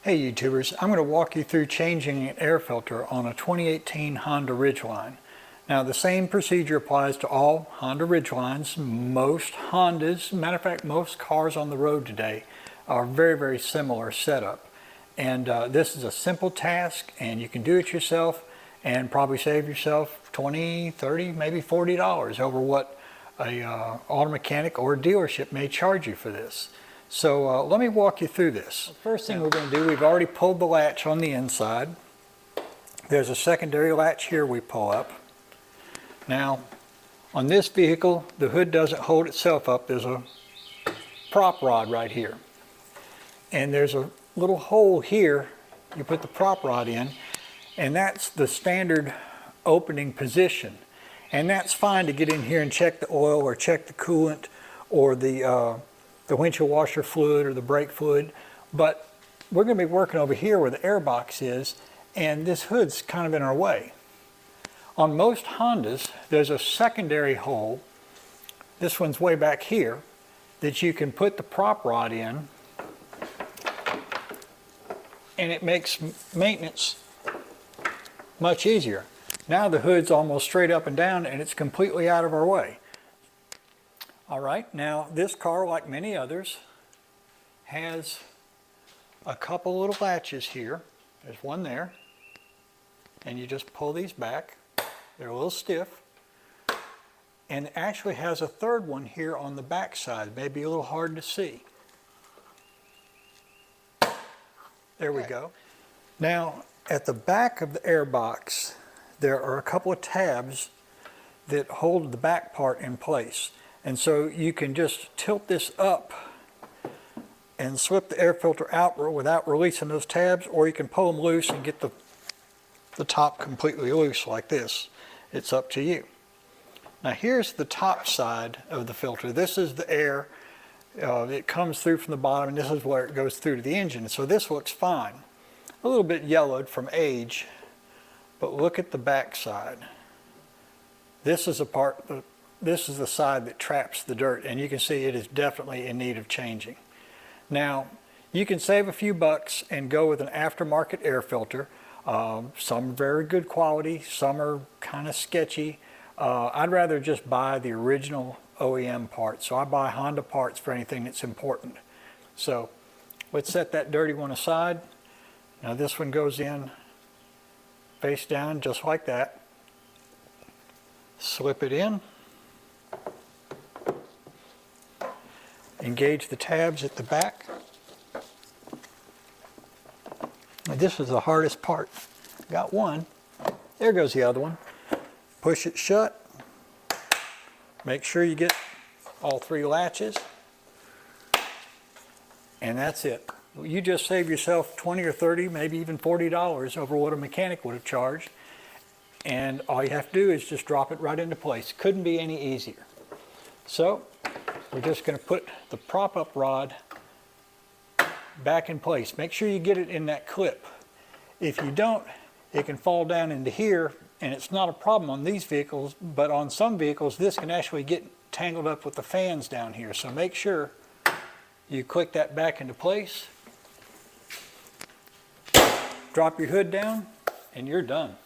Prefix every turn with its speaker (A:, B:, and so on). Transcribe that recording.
A: Hey YouTubers, I'm going to walk you through changing an air filter on a 2018 Honda Ridgeline. Now the same procedure applies to all Honda Ridgelines. Most Hondas, matter of fact most cars on the road today are very similar setup. And this is a simple task and you can do it yourself and probably save yourself $20, $30, maybe $40 over what a auto mechanic or a dealership may charge you for this. So let me walk you through this. The first thing we're going to do, we've already pulled the latch on the inside. There's a secondary latch here we pull up. Now on this vehicle the hood doesn't hold itself up. There's a prop rod right here. And there's a little hole here you put the prop rod in, and that's the standard opening position. And that's fine to get in here and check the oil or check the coolant or the windshield washer fluid or the brake fluid, but we're going to be working over here where the air box is, and this hood's kind of in our way. On most Hondas, there's a secondary hole, this one's way back here, that you can put the prop rod in, and it makes maintenance much easier. Now the hood's almost straight up and down, and it's completely out of our way. All right, now this car, like many others, has a couple little latches here. There's one there, and you just pull these back. They're a little stiff. And it actually has a third one here on the back side, maybe a little hard to see. There we go. Now, at the back of the air box, there are a couple of tabs that hold the back part in place. And so you can just tilt this up and slip the air filter out without releasing those tabs, or you can pull them loose and get the top completely loose like this. It's up to you. Now here's the top side of the filter. This is the air. It comes through from the bottom, and this is where it goes through to the engine. So this looks fine. A little bit yellowed from age, but look at the back side. This is This is the side that traps the dirt, and you can see it is definitely in need of changing. Now, you can save a few bucks and go with an aftermarket air filter. Some are very good quality, some are kind of sketchy. I'd rather just buy the original OEM parts, so I buy Honda parts for anything that's important. So, let's set that dirty one aside. Now this one goes in face down just like that. Slip it in. Engage the tabs at the back. And this is the hardest part. Got one. There goes the other one. Push it shut. Make sure you get all three latches. And that's it. You just save yourself 20 or 30, maybe even $40 over what a mechanic would have charged. And all you have to do is just drop it right into place. Couldn't be any easier. So, we're just going to put the prop-up rod back in place. Make sure you get it in that clip. If you don't, it can fall down into here, and it's not a problem on these vehicles, but on some vehicles this can actually get tangled up with the fans down here. So make sure you click that back into place, drop your hood down, and you're done.